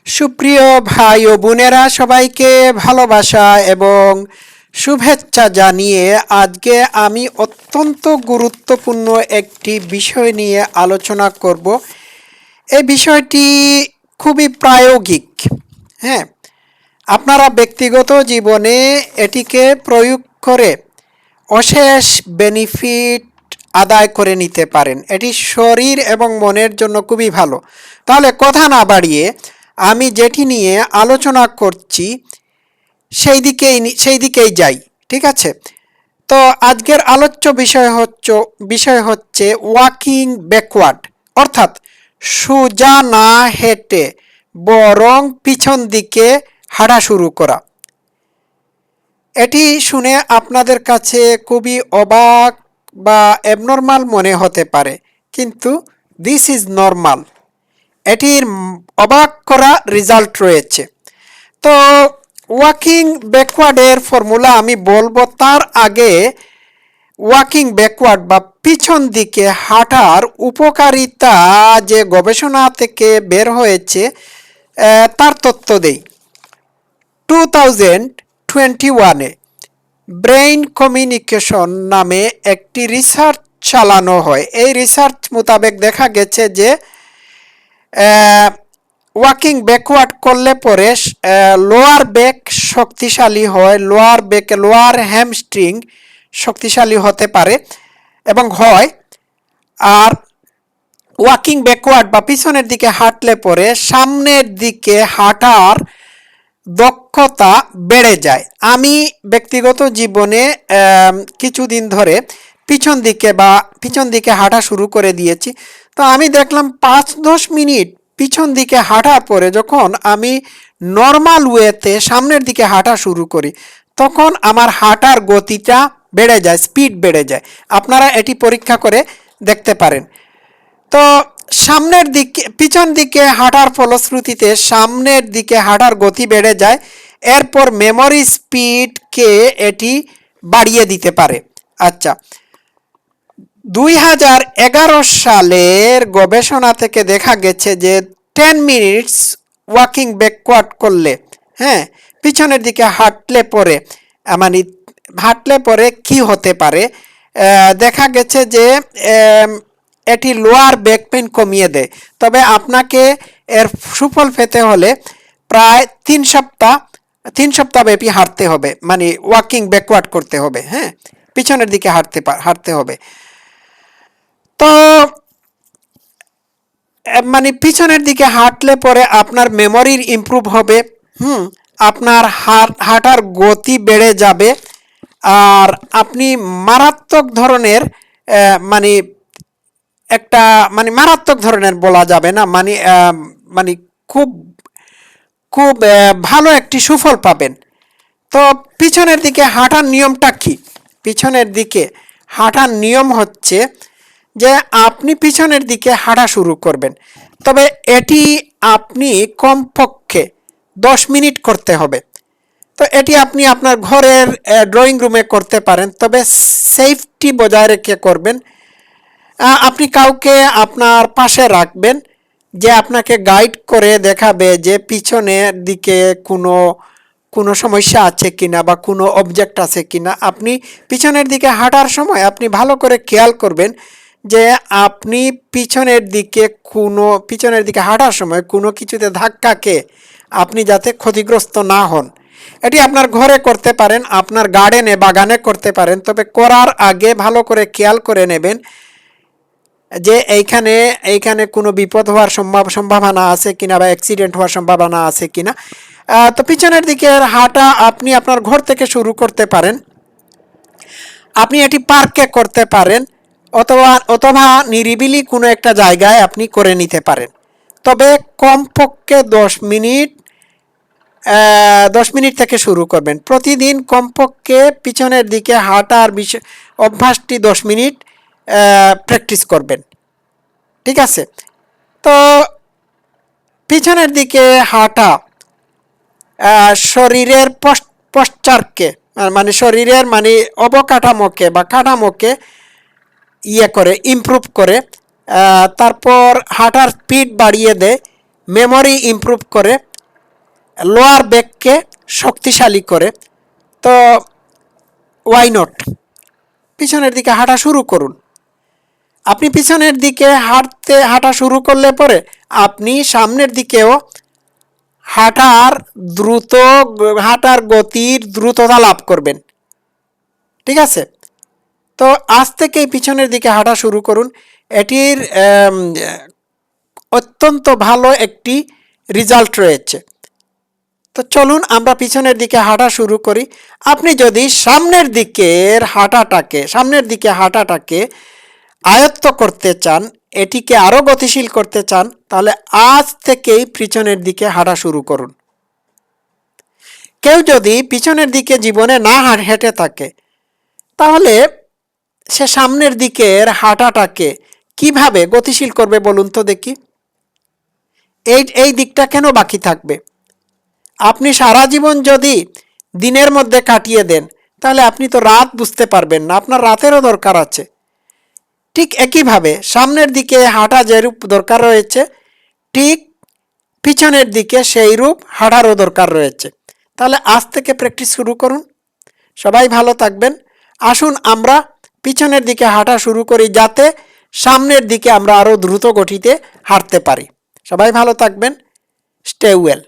সুপ্রিয় ভাই ও বোনেরা, সবাইকে ভালোবাসা এবং শুভেচ্ছা জানিয়ে আজকে আমি অত্যন্ত গুরুত্বপূর্ণ একটি বিষয় নিয়ে আলোচনা করব। এই বিষয়টি খুবই প্রায়োগিক। হ্যাঁ, আপনারা ব্যক্তিগত জীবনে এটিকে প্রয়োগ করে অশেষ বেনিফিট আদায় করে নিতে পারেন। এটি শরীর এবং মনের জন্য খুবই ভালো। তাহলে কথা না বাড়িয়ে আমি যেটি নিয়ে আলোচনা করছি সেই দিকেই যাই। ঠিক আছে? তো আজকের আলোচ্য বিষয় হচ্ছে ওয়াকিং ব্যাকওয়ার্ড, অর্থাৎ সোজা না হেঁটে বরং পিছন দিকে হাঁটা শুরু করা। এটি শুনে আপনাদের কাছে খুবই অবাক বা অ্যাবনর্মাল মনে হতে পারে, কিন্তু দিস ইজ নর্মাল। এটির অবাক করা রেজাল্ট রয়েছে। তো ওয়াকিং ব্যাকওয়ার্ডের ফর্মুলা আমি বলবো, তার আগে ওয়াকিং ব্যাকওয়ার্ড বা পিছন দিকে হাঁটার উপকারিতা যে গবেষণা থেকে বের হয়েছে তার তথ্য দেই। 2021-এ ব্রেইন কমিউনিকেশন নামে একটি রিসার্চ চালানো হয়। এই রিসার্চ মোতাবেক দেখা গেছে যে ওয়াকিং ব্যাকওয়ার্ড করলে পরে লোয়ার ব্যাক শক্তিশালী হয়, লোয়ার হ্যামস্ট্রিং শক্তিশালী হতে পারে এবং হয়। আর ওয়াকিং ব্যাকওয়ার্ড বা পিছনের দিকে হাঁটলে পরে সামনের দিকে হাঁটার দক্ষতা বেড়ে যায়। আমি ব্যক্তিগত জীবনে কিছুদিন ধরে পিছন দিকে হাঁটা শুরু করে দিয়েছি। তো আমি দেখলাম 5-10 মিনিট পিছন দিকে হাঁটার পরে যখন আমি নর্মাল ওয়েতে সামনের দিকে হাঁটা শুরু করি, তখন আমার হাঁটার গতিটা বেড়ে যায়, স্পিড বেড়ে যায়। আপনারা এটি পরীক্ষা করে দেখতে পারেন। তো পিছন দিকে হাঁটার ফলশ্রুতিতে সামনের দিকে হাঁটার গতি বেড়ে যায়। এরপর মেমোরি স্পিডকে এটি বাড়িয়ে দিতে পারে। আচ্ছা, 2011 সালের গবেষণা থেকে দেখা গেছে যে 10 মিনিটস ওয়াকিং ব্যাকওয়ার্ড করলে, হ্যাঁ, পিছনের দিকে মানে হাঁটলে পরে কি হতে পারে, দেখা গেছে যে এটি লোয়ার ব্যাক পেইন কমিয়ে দেয়। তবে আপনাকে এর সুফল পেতে হলে প্রায় 3 সপ্তাহ ব্যাপী হাঁটতে হবে, মানে ওয়াকিং ব্যাকওয়ার্ড করতে হবে। হ্যাঁ, পিছনের দিকে হাঁটতে হবে। তো মানে পিছনের দিকে হাঁটলে পরে আপনার মেমোরির ইমপ্রুভ হবে। আপনার হাঁটার গতি বেড়ে যাবে। আর আপনি মারাত্মক ধরনের মানে একটা মানে মারাত্মক ধরনের বলা যাবে না, মানে খুব খুব ভালো একটি সুফল পাবেন। তো পিছনের দিকে হাঁটার নিয়মটা কি? পিছনের দিকে হাঁটার নিয়ম হচ্ছে যে আপনি পিছনের দিকে হাঁটা শুরু করবেন, তবে এটি আপনি কমপক্ষে 10 মিনিট করতে হবে। তো এটি আপনি আপনার ঘরের ড্রয়িং রুমে করতে পারেন, তবে সেফটি বজায় রেখে করবেন। আপনি কাউকে আপনার পাশে রাখবেন যে আপনাকে গাইড করে দেখাবে যে পিছনের দিকে কোনো সমস্যা আছে কিনা বা কোনো অবজেক্ট আছে কিনা। আপনি পিছনের দিকে হাঁটার সময় আপনি ভালো করে খেয়াল করবেন যে আপনি পিছনের দিকে হাঁটার সময় কোনো কিছুতে ধাক্কা খেয়ে আপনি যাতে ক্ষতিগ্রস্ত না হন। এটি আপনার ঘরে করতে পারেন, আপনার বাগানে করতে পারেন, তবে করার আগে ভালো করে খেয়াল করে নেবেন যে এইখানে কোনো বিপদ হওয়ার সম্ভাবনা আছে কিনা বা অ্যাক্সিডেন্ট হওয়ার সম্ভাবনা আছে কিনা। তো পিছনের দিকের হাঁটা আপনি আপনার ঘর থেকে শুরু করতে পারেন। আপনি এটি পার্কে করতে পারেন, অথবা নিরিবিলি কোনো একটা জায়গায় আপনি করে নিতে পারেন। তবে কমপক্ষে 10 মিনিট থেকে শুরু করবেন। প্রতিদিন কমপক্ষে পিছনের দিকে হাঁটার অভ্যাসটি 10 মিনিট প্র্যাকটিস করবেন। ঠিক আছে? তো পিছনের দিকে হাঁটা শরীরের পশ্চারকে মানে শরীরের অবকাঠামোকে বা কাঠামোকে ইমপ্রুভ করে। তারপর হাঁটার স্পিড বাড়িয়ে দেয়, মেমোরি ইমপ্রুভ করে, লোয়ার ব্যাককে শক্তিশালী করে। তো ওয়াই নট, পিছনের দিকে হাঁটা শুরু করুন। আপনি পিছনের দিকে হাঁটা শুরু করলে পরে আপনি সামনের দিকেও হাঁটার গতির দ্রুততা লাভ করবেন। ঠিক আছে, তো আজ থেকেই পিছনের দিকে হাঁটা শুরু করুন। এটির অত্যন্ত ভালো একটি রেজাল্ট রয়েছে। তো চলুন আমরা পিছনের দিকে হাঁটা শুরু করি। আপনি যদি সামনের দিকে হাঁটাটাকে আয়ত্ত করতে চান, এটিকে আরও গতিশীল করতে চান, তাহলে আজ থেকেই পিছনের দিকে হাঁটা শুরু করুন। কেউ যদি পিছনের দিকে জীবনে না হেঁটে থাকে, তাহলে সে সামনের দিকের হাঁটাটাকে কিভাবে গতিশীল করবে বলুন তো দেখি। এই দিকটা কেন বাকি থাকবে? আপনি সারা জীবন যদি দিনের মধ্যে কাটিয়ে দেন, তাহলে আপনি তো রাত বুঝতে পারবেন না, আপনার রাতেরও দরকার আছে। ঠিক একইভাবে সামনের দিকে হাঁটা যেরূপ দরকার রয়েছে, ঠিক পিছনের দিকে সেই রূপ হাঁটারও দরকার রয়েছে। তাহলে আজ থেকে প্র্যাকটিস শুরু করুন। সবাই ভালো থাকবেন। আসুন আমরা পিছনের দিকে হাঁটা শুরু করি, যাতে সামনের দিকে আমরা আরও দ্রুত গতিতে হাঁটতে পারি। সবাই ভালো থাকবেন। Stay well.